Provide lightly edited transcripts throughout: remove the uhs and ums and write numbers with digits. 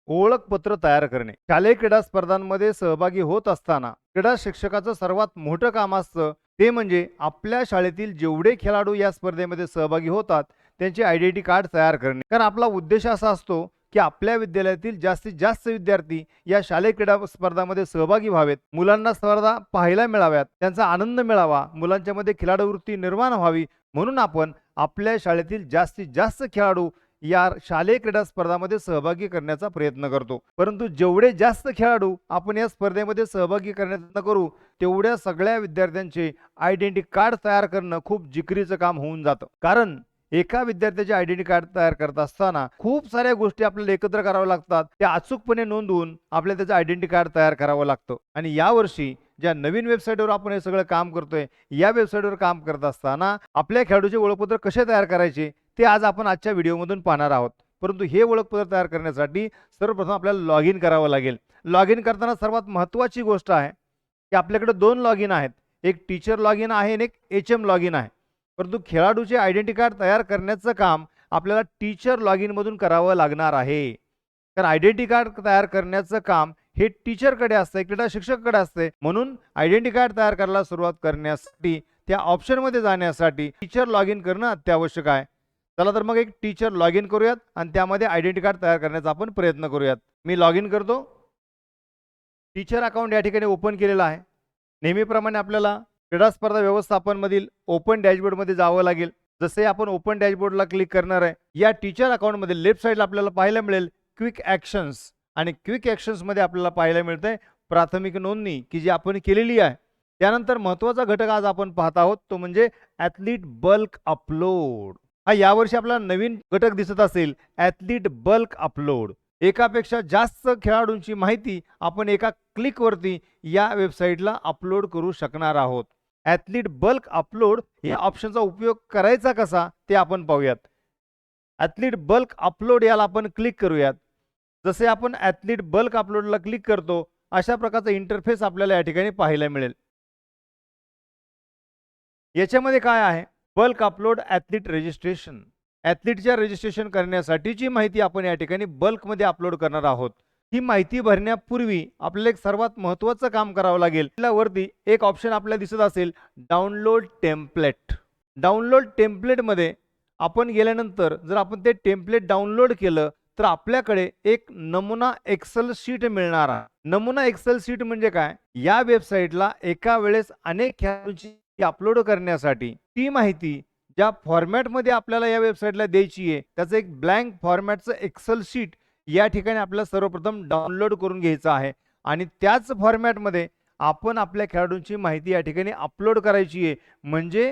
ओळखपत्र तयार करणे. शालेय क्रीडा स्पर्धांमध्ये सहभागी होत असताना क्रीडा शिक्षकाचं सर्वात मोठं काम असतं ते म्हणजे आपल्या शाळेतील जेवढे खेळाडू या स्पर्धेमध्ये सहभागी होतात त्यांचे आयडेंटिटी कार्ड तयार करणे. कारण आपला उद्देश असा असतो की आपल्या विद्यालयातील जास्तीत जास्त विद्यार्थी या शालेय क्रीडा स्पर्धांमध्ये सहभागी व्हावेत, मुलांना स्पर्धा पाहायला मिळाव्यात, त्यांचा आनंद मिळावा, मुलांच्यामध्ये खिलाडूवृत्ती निर्माण व्हावी, म्हणून आपण आपल्या शाळेतील जास्तीत जास्त खेळाडू या शालेय क्रीडा स्पर्धांमध्ये सहभागी करण्याचा प्रयत्न करतो. परंतु जेवढे जास्त खेळाडू आपण या स्पर्धेमध्ये सहभागी करण्याचा करू तेवढ्या सगळ्या विद्यार्थ्यांचे आयडेंटिटी कार्ड तयार करणं खूप जिकिरीचं काम होऊन जातं. कारण एका विद्यार्थ्याचे आयडेंटिटी कार्ड तयार करत असताना खूप साऱ्या गोष्टी आपल्याला एकत्र कराव्या लागतात, त्या अचूकपणे नोंदवून आपल्याला त्याचं आयडेंटिटी कार्ड तयार करावं लागतं. आणि यावर्षी ज्या नवीन वेबसाईटवर आपण हे सगळं काम करतोय, या वेबसाईटवर काम करत असताना आपल्या खेळाडूचे ओळखपत्र कसे तयार करायचे ते आज आपण आजच्या व्हिडिओमधून पाहणार आहोत. परंतु हे ओळखपत्र तयार करण्यासाठी सर्वप्रथम आपल्याला लॉग इन करावं लागेल. लॉग इन करताना सर्वात महत्त्वाची गोष्ट आहे की आपल्याकडे 2 लॉग इन आहेत. एक टीचर लॉग इन आहे आणि एक HM लॉग इन आहे. परंतु खेळाडूचे आयडेंटिटी कार्ड तयार करण्याचं काम आपल्याला टीचर लॉग इनमधून करावं लागणार आहे. कारण आयडेंटिटी कार्ड तयार करण्याचं काम हे टीचरकडे असते, क्रीडा शिक्षकाकडे असते. म्हणून आयडेंटिटी कार्ड तयार करायला सुरुवात करण्यासाठी त्या ऑप्शनमध्ये जाण्यासाठी टीचर लॉग इन करणं अत्यावश्यक आहे. चला तर मग एक टीचर लॉग इन करूयात आणि त्यामध्ये आयडेंटिटी कार्ड तयार करण्याचा आपण प्रयत्न करूयात. मी लॉग इन करतो. टीचर अकाउंट या ठिकाणी ओपन केलेलं आहे. नेहमीप्रमाणे आपल्याला क्रीडा स्पर्धा व्यवस्थापनमधील ओपन डॅशबोर्डमध्ये जावं लागेल. जसे आपण ओपन डॅशबोर्डला क्लिक करणार आहे, या टीचर अकाउंटमध्ये लेफ्ट साईडला आपल्याला पाहायला मिळेल क्विक ॲक्शन्स आणि क्विक ॲक्शन्समध्ये आपल्याला पाहायला मिळतंय प्राथमिक नोंदणी की जी आपण केलेली आहे. त्यानंतर महत्त्वाचा घटक आज आपण पाहत आहोत तो म्हणजे ॲथलीट बल्क अपलोड. हा यावर्षी आपल्याला नवीन घटक दिसत असेल, ॲथलीट बल्क अपलोड. एकापेक्षा जास्त खेळाडूंची माहिती आपण एका क्लिकवरती या वेबसाईटला अपलोड करू शकणार आहोत. ॲथलीट बल्क अपलोड या ऑप्शनचा उपयोग करायचा कसा ते आपण पाहूयात. ॲथलीट बल्क अपलोड याला आपण क्लिक करूयात. जसे आपण ॲथलीट बल्क अपलोडला क्लिक करतो अशा प्रकारचा इंटरफेस आपल्याला या ठिकाणी पाहायला मिळेल. याच्यामध्ये काय आहे, बल्क अपलोड ॲथलीट रजिस्ट्रेशन. ॲथलीटच्या रजिस्ट्रेशन करण्यासाठीची माहिती आपण या ठिकाणी बल्कमध्ये अपलोड करणार आहोत. ही माहिती भरण्यापूर्वी आपल्याला एक सर्वात महत्त्वाचं काम करावं लागेल. वरती एक ऑप्शन आपल्याला दिसत असेल डाउनलोड टेम्पलेट. डाउनलोड टेम्पलेटमध्ये आपण गेल्यानंतर जर आपण ते टेम्पलेट डाउनलोड केलं तर आपल्याकडे एक नमुना एक्सेल शीट मिळणार आहे. नमुना एक्सेल शीट म्हणजे काय, या वेबसाईटला एका वेळेस अनेक खेळाडूंची अपलोड करण्यासाठी ती माहिती ज्या फॉर्मॅटमध्ये आपल्याला या वेबसाईटला द्यायची आहे त्याचं एक ब्लँक फॉर्मॅटचं एक्सेल शीट या ठिकाणी आपल्याला सर्वप्रथम डाउनलोड करून घ्यायचं आहे आणि त्याच फॉर्मॅटमध्ये आपण आपल्या खेळाडूंची माहिती या ठिकाणी अपलोड करायची आहे. म्हणजे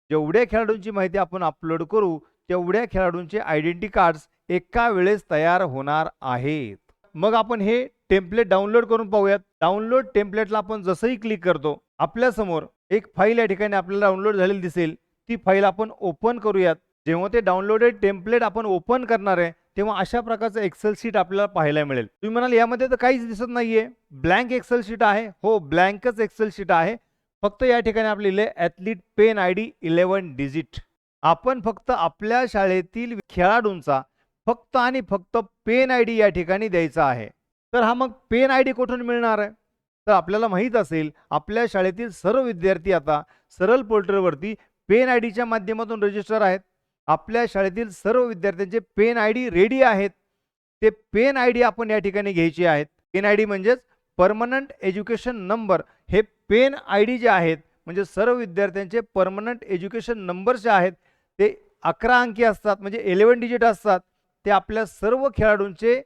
जेवढ्या खेळाडूंची माहिती आपण अपलोड करू तेवढ्या खेळाडूंचे आयडेंटिटी कार्ड्स एका वेळेस तयार होणार आहेत. मग आपण हे टेम्पलेट डाउनलोड करून पाहूयात. डाउनलोड टेम्पलेटला आपण जसंही क्लिक करतो आपल्यासमोर एक फाईल या ठिकाणी आपल्याला डाउनलोड झालेली दिसेल. ती फाईल आपण ओपन करूयात. जेव्हा ते डाउनलोडेड टेम्पलेट आपण ओपन करणार आहे तेव्हा अशा प्रकारचं एक्सेल शीट आपल्याला पाहायला मिळेल. तुम्ही म्हणाल यामध्ये तर काहीच दिसत नाहीये, ब्लँक एक्सेल शीट आहे. हो, ब्लँकच एक्सेल शीट आहे. फक्त या ठिकाणी आपले लिहिले ॲथलीट पेन ID 11 डिजिट. आपण फक्त आपल्या शाळेतील खेळाडूंचा फक्त आणि फक्त पेन ID या ठिकाणी द्यायचा आहे. तर हा मग पेन ID कुठून मिळणार आहे, तर आपल्याला माहीत असेल आपल्या शाळेतील सर्व विद्यार्थी आता सरळ पोर्टलवरती पेन IDच्या माध्यमातून रजिस्टर आहेत. आपल्या शाळेतील सर्व विद्यार्थ्यांचे पेन ID रेडी आहेत. ते पेन ID आपण या ठिकाणी घ्यायचे आहेत. पेन ID म्हणजेच परमनंट एज्युकेशन नंबर. हे पेन ID जे आहेत म्हणजे सर्व विद्यार्थ्यांचे परमनंट एज्युकेशन नंबर जे आहेत ते 11 अंकी असतात, म्हणजे 11 डिजिट असतात. ते आपल्या सर्व खेळाडूंचे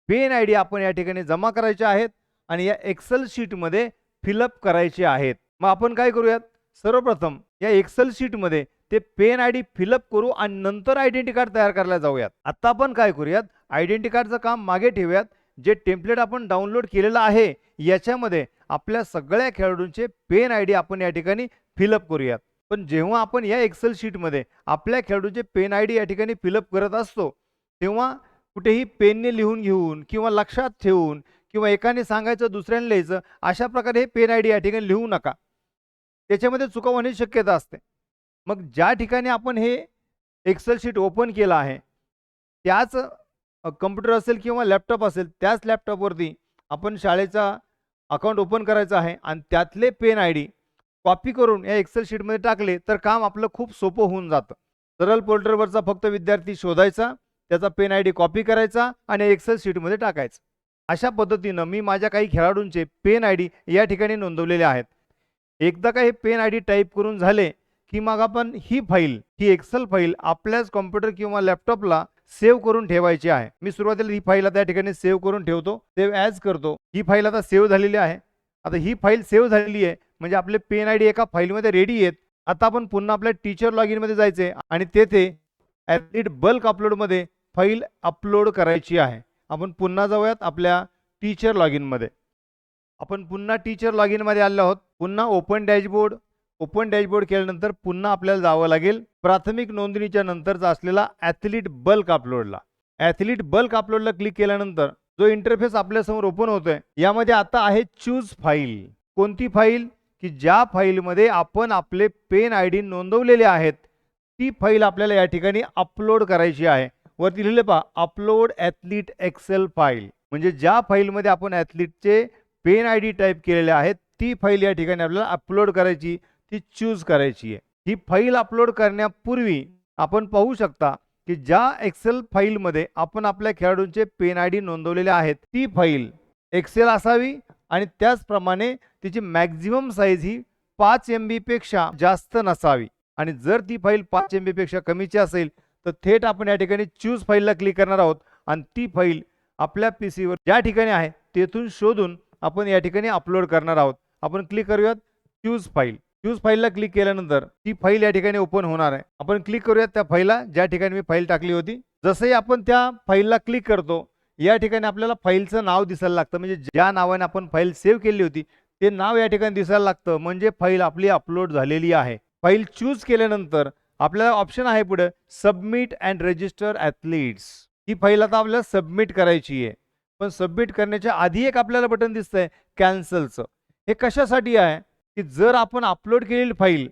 पेन ID आपण या ठिकाणी जमा करायचे आहेत आणि या एक्सेल शीटमध्ये फिलअप करायचे आहेत. मग आपण काय करूयात, सर्वप्रथम या एक्सेल शीटमध्ये ते पेन ID फिलअप करू आणि नंतर आयडेंटिटी कार्ड तयार करायला जाऊयात. आता आपण काय करूयात, आयडेंटिटी कार्डचं काम मागे ठेवूयात. जे टेम्पलेट आपण डाउनलोड केलेलं आहे याच्यामध्ये आपल्या सगळ्या खेळाडूंचे पेन ID आपण या ठिकाणी फिलअप करूयात. पण जेव्हा आपण या एक्सेल शीटमध्ये आपल्या खेळाडूचे पेन ID या ठिकाणी फिलअप करत असतो तेव्हा कुठेही पेनने लिहून घेऊन किंवा लक्षात ठेवून किंवा एकाने सांगायचं दुसऱ्याने लिहायचं अशा प्रकारे हे पेन ID या ठिकाणी लिहू नका. त्याच्यामध्ये चुका होण्याची शक्यता असते. मग ज्या ठिकाणी आपण हे एक्सेल शीट ओपन केलं आहे त्याच कम्प्युटर असेल किंवा लॅपटॉप असेल त्याच लॅपटॉपवरती आपण शाळेचा अकाउंट ओपन करायचं आहे आणि त्यातले पेन आय डी कॉपी करून या एक्सेल शीटमध्ये टाकले तर काम आपलं खूप सोपं होऊन जातं. सरळ पोर्टलवरचा फक्त विद्यार्थी शोधायचा, त्याचा पेन आय डी कॉपी करायचा आणि एक्सेल शीटमध्ये टाकायचं. अशा पद्धतीनं मी माझ्या काही खेळाडूंचे पेन आय डी या ठिकाणी नोंदवलेले आहेत. एकदा का हे पेन आय डी टाईप करून झाले की मग आपण ही एक्सेल फाईल आपल्याच कॉम्प्युटर किंवा लॅपटॉपला सेव्ह करून ठेवायची आहे. मी सुरुवातीला ही फाईल त्या ठिकाणी सेव्ह करून ठेवतो, सेव्ह ॲज करतो. ही फाईल आता सेव्ह झालेली आहे. आता ही फाईल सेव्ह झालेली आहे म्हणजे आपले पेन आय डी एका फाईलमध्ये रेडी आहेत. आता आपण पुन्हा आपल्या टीचर लॉग इनमध्ये जायचे आणि तेथे ॲथलीट बल्क अपलोडमध्ये फाईल अपलोड करायची आहे. आपण पुन्हा जाऊयात आपल्या टीचर लॉग इनमध्ये. आपण पुन्हा टीचर लॉग इनमध्ये आलो आहोत. पुन्हा ओपन डॅशबोर्ड केल्यानंतर पुन्हा आपल्याला जावं लागेल प्राथमिक नोंदणीच्या नंतरचा असलेला ॲथलीट बल्क अपलोडला. ॲथलीट बल्क अपलोडला क्लिक केल्यानंतर जो इंटरफेस आपल्यासमोर ओपन होतोय यामध्ये आता आहे चूज फाईल. कोणती फाईल? की ज्या फाईलमध्ये आपण आपले पेन आय डी नोंदवलेले आहेत ती फाईल आपल्याला या ठिकाणी अपलोड करायची आहे. वरती लिहिले पहा, अपलोड ॲथलीट एक्सेल फाईल. म्हणजे ज्या फाईलमध्ये आपण ॲथलीटचे पेन आय डी टाईप केलेले आहेत ती फाईल या ठिकाणी आपल्याला अपलोड करायची, ती चूज करायची आहे. ही फाईल अपलोड करण्यापूर्वी आपण पाहू शकता की ज्या एक्सेल फाईलमध्ये आपण आपल्या खेळाडूंचे पेन आय डी नोंदवलेले आहेत ती फाईल एक्सेल असावी आणि त्याचप्रमाणे तिची मॅक्झिमम साईज ही 5 MB पेक्षा जास्त नसावी. आणि जर ती फाईल 5 MB पेक्षा कमीची असेल तर थेट आपण या ठिकाणी चूज फाईलला क्लिक करणार आहोत आणि ती फाईल आपल्या पीसीवर ज्या ठिकाणी आहे तेथून शोधून आपण या ठिकाणी अपलोड करणार आहोत. आपण क्लिक करूयात चूज फाईल. चूज फाईलला क्लिक केल्यानंतर ती फाईल या ठिकाणी ओपन होणार आहे. आपण क्लिक करूयात त्या फाईलला ज्या ठिकाणी मी फाईल टाकली होती. जसंही आपण त्या फाईलला क्लिक करतो या ठिकाणी आपल्याला फाईलचं नाव दिसायला लागतं. म्हणजे ज्या नावाने आपण फाईल सेव्ह केली होती ते नाव या ठिकाणी दिसायला लागतं, म्हणजे फाईल आपली अपलोड झालेली आहे. फाईल चूज केल्यानंतर आपल्याला ऑप्शन आहे पुढे submit and register athletes. He file आता आपल्याला सबमिट करायची आहे. पण सबमिट करण्याच्या आधी एक आपल्याला बटन दिसतंय कॅन्सलचं. हे कशासाठी आहे की जर आपण अपलोड केलेली फाईल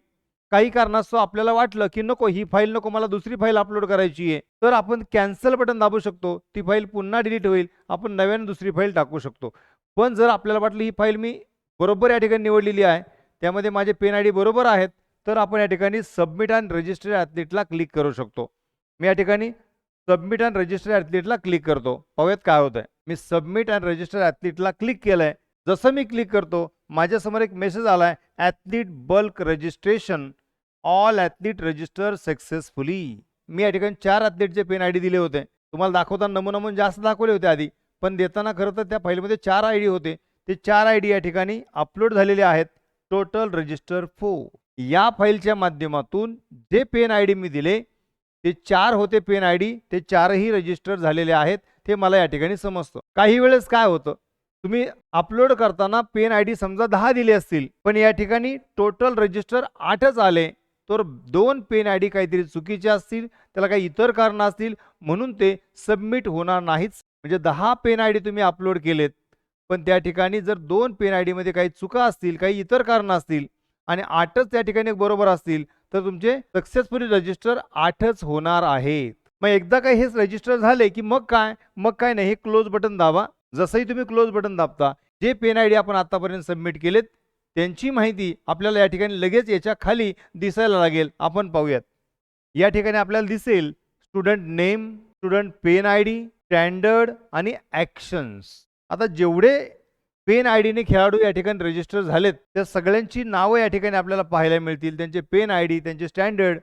काही कारणास्तव आपल्याला वाटलं की नको ही फाईल नको, मला दुसरी फाईल अपलोड करायची आहे, तर आपण कॅन्सल बटन दाबू शकतो. ती फाईल पुन्हा डिलीट होईल, आपण नव्याने दुसरी फाईल टाकू शकतो. पण जर आपल्याला वाटलं ही फाईल मी बरोबर या ठिकाणी निवडलेली आहे, त्यामध्ये माझे पेन आय डी बरोबर आहेत, तर आपण या ठिकाणी सबमिट अँड रजिस्टर ॲथलीटला क्लिक करू शकतो. मी या ठिकाणी सबमिट अँड रजिस्टर ॲथलीटला क्लिक करतो. पाहूयात काय होतंय. मी सबमिट अँड रजिस्टर ॲथलीटला क्लिक केलंय. जसं मी क्लिक करतो माझ्यासमोर एक मेसेज आलाय, athlete bulk registration, all athlete register successfully. मी या ठिकाणी 4 ॲथलीटचे पेन आय डी दिले होते. तुम्हाला दाखवताना नमुना म्हणून जास्त दाखवले होते आधी, पण देताना खरं तर त्या फाईलमध्ये 4 आय डी होते. ते 4 आय डी या ठिकाणी अपलोड झालेले आहेत. Total register 4. या फाईलच्या माध्यमातून जे पेन आय डी मी दिले ते 4 होते पेन आय डी, ते 4ही रजिस्टर झालेले आहेत ते मला या ठिकाणी समजतं. काही वेळेस काय होतं, तुम्ही अपलोड करताना पेन आय डी समजा 10 दिले असतील, पण या ठिकाणी टोटल रजिस्टर 8च आले, तर 2 पेन आय डी काहीतरी चुकीचे असतील, त्याला काही इतर कारणं असतील, म्हणून ते सबमिट होणार नाहीच. म्हणजे 10 पेन आय डी तुम्ही अपलोड केलेत, पण त्या ठिकाणी जर 2 पेन आय डीमध्ये काही चुका असतील, काही इतर कारणं असतील आणि 8च त्या ठिकाणी बरोबर असतील, तर तुमचे सक्सेसफुली रजिस्टर 8च होणार आहेत. मग एकदा काही हेच रजिस्टर झाले की मग काय नाही, हे क्लोज बटन दाबा. जसंही तुम्ही क्लोज बटन दाबता, जे पेन आय डी आपण आतापर्यंत सबमिट केलेत त्यांची माहिती आपल्याला या ठिकाणी लगेच याच्या खाली दिसायला लागेल. आपण पाहूयात. या ठिकाणी आपल्याला दिसेल student name, student pen I D, standard आणि ॲक्शन्स. आता जेवढे पेन आय डीने खेळाडू या ठिकाणी रजिस्टर झालेत त्या सगळ्यांची नावं या ठिकाणी आपल्याला पाहायला मिळतील, त्यांचे पेन आय डी, त्यांचे स्टँडर्ड.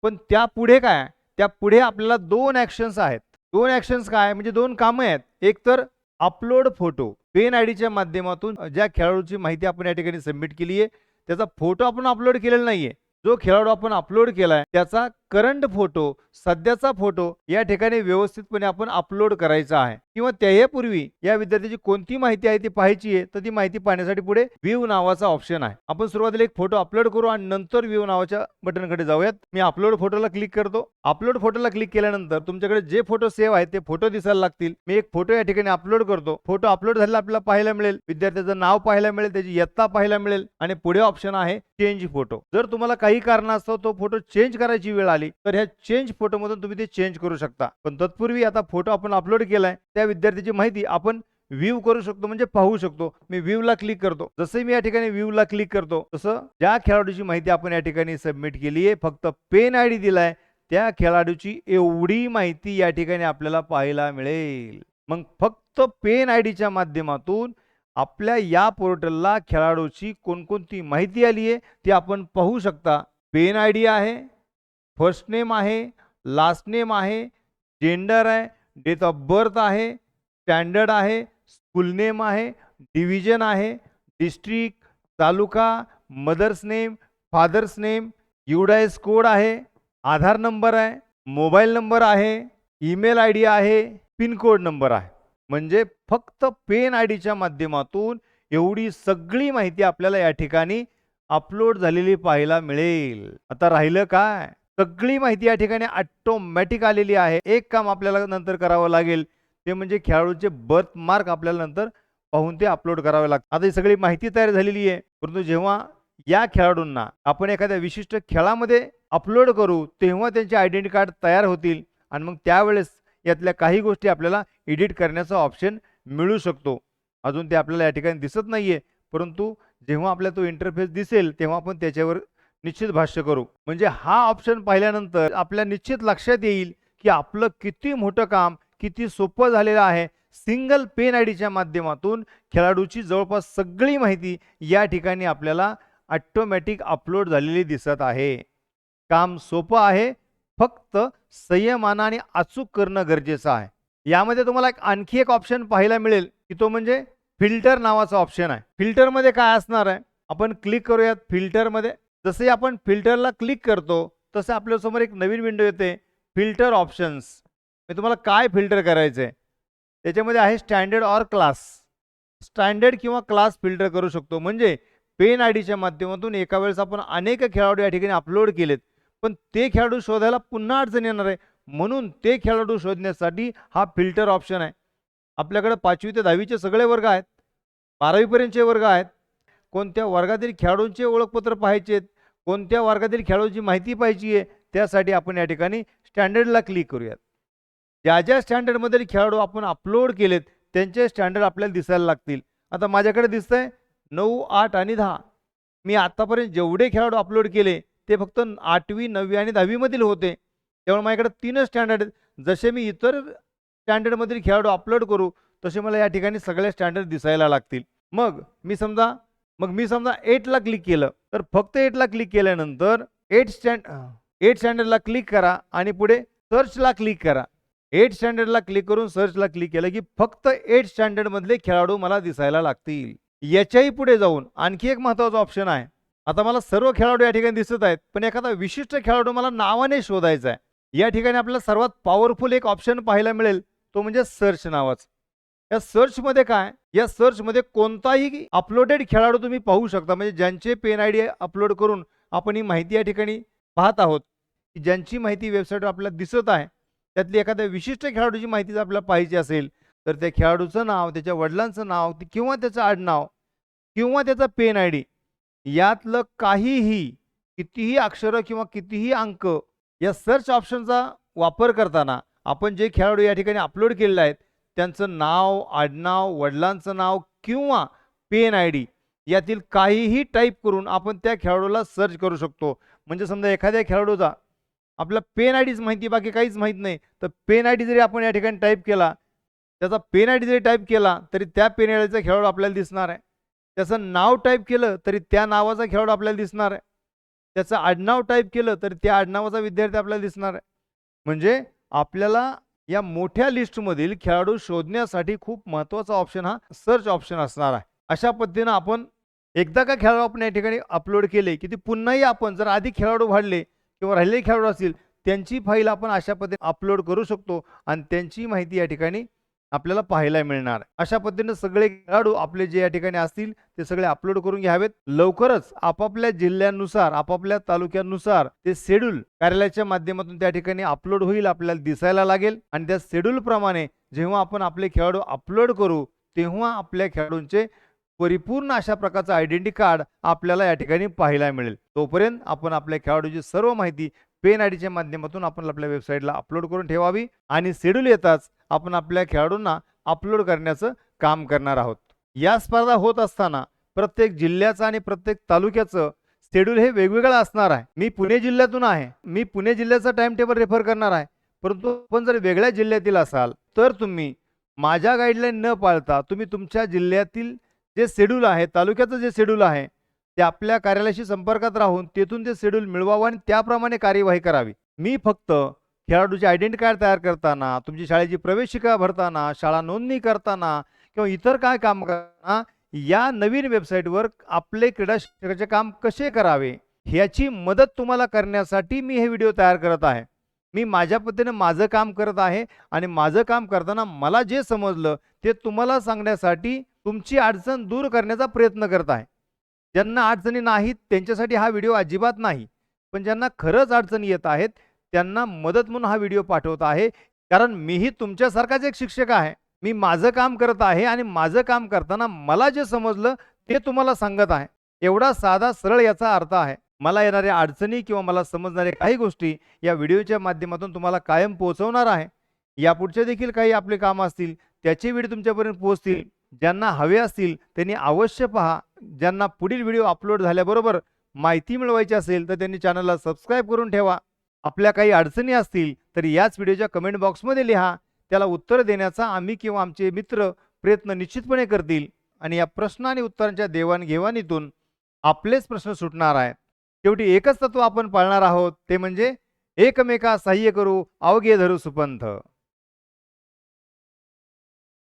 पण त्यापुढे काय, त्यापुढे आपल्याला 2 ॲक्शन्स आहेत. 2 ॲक्शन्स काय म्हणजे 2 कामं आहेत. एक तर अपलोड फोटो. पेन आय डीच्या माध्यमातून ज्या खेळाडूची माहिती आपण या ठिकाणी सबमिट केली आहे त्याचा फोटो आपण अपलोड केलेला नाहीये. जो खेळाडू आपण अपलोड केलाय त्याचा करंट फोटो, सध्याचा फोटो या ठिकाणी व्यवस्थितपणे आपण अपलोड करायचा आहे. किंवा त्यापूर्वी या विद्यार्थ्याची कोणती माहिती आहे ती पाहायची आहे, तर ती माहिती पाहण्यासाठी पुढे व्ह्यू नावाचा ऑप्शन आहे. आपण सुरुवातीला एक फोटो अपलोड करू आणि नंतर व्ह्यू नावाच्या बटनकडे जाऊयात. मी अपलोड फोटोला क्लिक करतो. अपलोड फोटोला क्लिक केल्यानंतर तुमच्याकडे जे फोटो सेव्ह आहेत ते फोटो दिसायला लागतील. मी एक फोटो या ठिकाणी अपलोड करतो. फोटो अपलोड झालेला आपल्याला पाहायला मिळेल, विद्यार्थ्याचं नाव पाहायला मिळेल, त्याची इयत्ता पाहायला मिळेल आणि पुढे ऑप्शन आहे चेंज फोटो. जर तुम्हाला काही कारणास्तव तो फोटो चेंज करायची वेळ आली आली तर ह्या चेंज फोटोमधून तुम्ही ते चेंज करू शकता. पण तत्पूर्वी आता फोटो आपण अपलोड केलाय त्या विद्यार्थ्याची माहिती आपण व्ह्यू करू शकतो, म्हणजे पाहू शकतो. मी व्ह्यूला क्लिक करतो. जसं मी या ठिकाणी व्ह्यूला क्लिक करतो तसं ज्या खेळाडूची माहिती आपण या ठिकाणी सबमिट केली आहे, फक्त पेन आयडी दिलाय, त्या खेळाडूची एवढी माहिती या ठिकाणी आपल्याला पाहायला मिळेल. मग फक्त पेन आयडीच्या माध्यमातून आपल्या या पोर्टलला खेळाडूची कोणकोणती माहिती आली आहे ती आपण पाहू शकता. पेन आयडी आहे, फर्स्ट नेम आहे, लास्ट नेम आहे, जेंडर आहे, डेट ऑफ बर्थ आहे, स्टँडर्ड आहे, स्कूल नेम आहे, डिव्हिजन आहे, district, taluka, mother's name, father's name, UDIS code आहे, आधार नंबर आहे, मोबाईल नंबर आहे, ईमेल आयडी आहे, पिन कोड नंबर आहे. म्हणजे फक्त पेन आयडीच्या माध्यमातून एवढी सगळी माहिती आपल्याला या ठिकाणी अपलोड झालेली पाहायला मिळेल. आता राहिलं काय? सगळी माहिती या ठिकाणी ऑटोमॅटिक आलेली आहे. एक काम आपल्याला नंतर करावं लागेल ते म्हणजे खेळाडूचे बर्थ मार्क आपल्याला नंतर पाहून ते अपलोड करावे लागतात. आता ही सगळी माहिती तयार झालेली आहे, परंतु जेव्हा या खेळाडूंना आपण एखाद्या विशिष्ट खेळामध्ये अपलोड करू तेव्हा त्यांचे आयडेंटिटी कार्ड तयार होतील आणि मग त्यावेळेस यातल्या काही गोष्टी आपल्याला एडिट करण्याचा ऑप्शन मिळू शकतो. अजून ते आपल्याला या ठिकाणी दिसत नाहीये, परंतु जेव्हा आपल्याला तो इंटरफेस दिसेल तेव्हा आपण त्याच्यावर निश्चित भाष्य करू. म्हणजे हा ऑप्शन पाहिल्यानंतर आपल्या निश्चित लक्षात येईल की आपलं किती मोठं काम किती सोपं झालेलं आहे. सिंगल पेन आयडीच्या माध्यमातून खेळाडूची जवळपास सगळी माहिती या ठिकाणी आपल्याला ऑटोमॅटिक अपलोड झालेली दिसत आहे. काम सोपं आहे, फक्त संयमानं आणि अचूक करणं गरजेचं आहे. यामध्ये तुम्हाला आणखी एक ऑप्शन पाहायला मिळेल की तो म्हणजे फिल्टर नावाचा ऑप्शन आहे. फिल्टरमध्ये काय असणार आहे, आपण क्लिक करूयात फिल्टरमध्ये. जसे आपण फिल्टरला क्लिक करतो तसं आपल्यासमोर एक नवीन विंडो येते, फिल्टर ऑप्शन्स. मी तुम्हाला काय फिल्टर करायचं आहे त्याच्यामध्ये आहे स्टँडर्ड ऑर क्लास. स्टँडर्ड किंवा क्लास फिल्टर करू शकतो. म्हणजे पेन आयडीच्या माध्यमातून एका वेळेस आपण अनेक खेळाडू या ठिकाणी अपलोड केलेत, पण ते खेळाडू शोधायला पुन्हा अडचण येणार आहे. म्हणून ते खेळाडू शोधण्यासाठी हा फिल्टर ऑप्शन आहे. आपल्याकडे 5वी ते 10वीचे सगळे वर्ग आहेत, 12वीपर्यंतचे वर्ग आहेत. कोणत्या वर्गातील खेळाडूंचे ओळखपत्र पाहायचे आहेत, कोणत्या वर्गातील खेळाडूची माहिती पाहिजे आहे, त्यासाठी आपण या ठिकाणी स्टँडर्डला क्लिक करूयात. ज्या ज्या स्टँडर्डमधील खेळाडू आपण अपलोड केलेत त्यांचे स्टँडर्ड आपल्याला दिसायला लागतील. आता माझ्याकडे दिसतंय 9, 8 आणि 10. मी आतापर्यंत जेवढे खेळाडू अपलोड केले ते फक्त 8वी, 9वी आणि 10वी मधील होते. त्यामुळे माझ्याकडे 3 स्टँडर्ड आहेत. जसे मी इतर स्टँडर्डमधील खेळाडू अपलोड करू तसे मला या ठिकाणी सगळे स्टँडर्ड दिसायला लागतील. मग मी समजा 8ला क्लिक केलं तर फक्त 8ला क्लिक केल्यानंतर 8 स्टँडर्डला क्लिक करा आणि पुढे सर्चला क्लिक करा. 8 स्टँडर्डला क्लिक करून सर्चला क्लिक केलं की फक्त 8 स्टँडर्डमधले खेळाडू मला दिसायला लागतील. याच्याही पुढे जाऊन आणखी एक महत्त्वाचा ऑप्शन आहे. आता मला सर्व खेळाडू या ठिकाणी दिसत आहेत, पण एखादा विशिष्ट खेळाडू मला नावाने शोधायचा आहे. या ठिकाणी आपल्याला सर्वात पॉवरफुल एक ऑप्शन पाहायला मिळेल, तो म्हणजे सर्च नावाचा. या सर्चमध्ये काय, या सर्चमध्ये कोणताही अपलोडेड खेळाडू तुम्ही पाहू शकता. म्हणजे ज्यांचे पेन आयडी अपलोड करून आपण ही माहिती या ठिकाणी पाहत आहोत, की ज्यांची माहिती वेबसाईटवर आपल्याला दिसत आहे, त्यातली एखाद्या विशिष्ट खेळाडूची माहिती जर आपल्याला पाहिजे असेल तर त्या खेळाडूचं नाव, त्याच्या वडिलांचं नाव किंवा त्याचं आडनाव किंवा त्याचा पेन आयडी यातलं काहीही, कितीही अक्षरं किंवा कितीही अंक या सर्च ऑप्शनचा वापर करताना आपण जे खेळाडू या ठिकाणी अपलोड केलेले आहेत त्यांचं नाव, आडनाव, वडिलांचं नाव किंवा पेन आयडी यातील काहीही टाईप करून आपण त्या खेळाडूला सर्च करू शकतो. म्हणजे समजा एखाद्या खेळाडूचा आपला पेन आयडीच माहिती, बाकी काहीच माहीत नाही, तर पेन आयडी जरी आपण या ठिकाणी टाईप केला, त्याचा पेन आयडी जरी टाईप केला तरी त्या पेन आयडीचा खेळाडू आपल्याला दिसणार आहे. त्याचं नाव टाईप केलं तरी त्या नावाचा खेळाडू आपल्याला दिसणार आहे. त्याचं आडनाव टाईप केलं तरी त्या आडनावाचा विद्यार्थी आपल्याला दिसणार आहे. म्हणजे आपल्याला या मोठ्या लिस्टमधील खेळाडू शोधण्यासाठी खूप महत्त्वाचा ऑप्शन हा सर्च ऑप्शन असणार आहे. अशा पद्धतीनं आपण एकदा का खेळाडू आपण या ठिकाणी अपलोड केले की ती पुन्हाही आपण जर आधी खेळाडू वाढले किंवा राहिलेले खेळाडू असतील त्यांची फाईल आपण अशा पद्धतीने अपलोड करू शकतो आणि त्यांची माहिती या ठिकाणी आपल्याला पाहायला मिळणार. अशा पद्धतीने सगळे खेळाडू आपले जे या ठिकाणी असतील ते सगळे अपलोड करून घ्यावेत. लवकरच आपापल्या जिल्ह्यानुसार, आपापल्या तालुक्यानुसार ते शेड्यूल कार्यालयाच्या माध्यमातून त्या ठिकाणी अपलोड होईल, आपल्याला दिसायला लागेल. आणि त्या शेड्यूल प्रमाणे जेव्हा आपण आपले खेळाडू अपलोड करू तेव्हा आपल्या खेळाडूंचे परिपूर्ण अशा प्रकारचं आयडेंटिटी कार्ड आपल्याला या ठिकाणी पाहायला मिळेल. तोपर्यंत आपण आपल्या खेळाडूची सर्व माहिती पेन आय डीच्या माध्यमातून आपण आपल्या वेबसाईटला अपलोड करून ठेवावी आणि शेड्यूल येताच आपण आपल्या खेळाडूंना अपलोड करण्याचं काम करणार आहोत. या स्पर्धा होत असताना प्रत्येक जिल्ह्याचं आणि प्रत्येक तालुक्याचं शेड्यूल हे वेगवेगळं असणार आहे. मी पुणे जिल्ह्यातून आहे, मी पुणे जिल्ह्याचा टाइम टेबल रेफर करणार आहे. परंतु आपण जर वेगळ्या जिल्ह्यातील असाल तर तुम्ही माझ्या गाईडलाईन न पाळता तुम्ही तुमच्या जिल्ह्यातील जे शेड्यूल आहे, तालुक्याचं जे शेड्यूल आहे ते आपल्या कार्यालयाशी संपर्कात राहून तेथून ते शेड्यूल मिळवावं आणि त्याप्रमाणे कार्यवाही करावी. मी फक्त खेळाडूची आयडेंटिटी कार्ड तयार करताना, तुमची शाळेची प्रवेशिका भरताना, शाळा नोंदणी करताना किंवा इतर काय काम करताना या नवीन वेबसाईटवर आपले क्रीडा शिक्षकाचे काम कसे करावे ह्याची मदत तुम्हाला करण्यासाठी मी हे व्हिडिओ तयार करत आहे. मी माझ्या पद्धतीने माझं काम करत आहे आणि माझं काम करताना मला जे समजलं ते तुम्हाला सांगण्यासाठी तुमची अडचण दूर करण्याचा प्रयत्न करत आहे. ज्यांना अडचणी नाहीत त्यांच्यासाठी हा व्हिडिओ अजिबात नाही, पण ज्यांना खरंच अडचणी येत आहेत त्यांना मदत म्हणून हा व्हिडिओ पाठवत आहे. कारण मीही तुमच्यासारखाच एक शिक्षक आहे. मी माझं काम करत आहे आणि माझं काम करताना मला जे समजलं ते तुम्हाला सांगत आहे. एवढा साधा सरळ याचा अर्थ आहे. मला येणाऱ्या अडचणी किंवा मला समजणाऱ्या काही गोष्टी या व्हिडिओच्या माध्यमातून तुम्हाला कायम पोहोचवणार आहे. यापुढचे देखील काही आपले काम असतील त्याचे व्हिडिओ तुमच्यापर्यंत पोहोचतील. ज्यांना हवे असतील त्यांनी अवश्य पहा. ज्यांना पुढील व्हिडिओ अपलोड झाल्याबरोबर माहिती मिळवायची असेल तर त्यांनी चॅनलला सबस्क्राईब करून ठेवा. आपल्या काही अडचणी असतील तर याच व्हिडिओच्या कमेंट बॉक्समध्ये लिहा. त्याला उत्तर देण्याचा आम्ही किंवा आमचे मित्र प्रयत्न निश्चितपणे करतील आणि या प्रश्न आणि उत्तरांच्या देवाणघेवाणीतून आपलेच प्रश्न सुटणार आहेत. शेवटी एकच तत्व आपण पाळणार आहोत, ते म्हणजे एकमेका सहाय्य करू, अवघे धरू सुपंथ.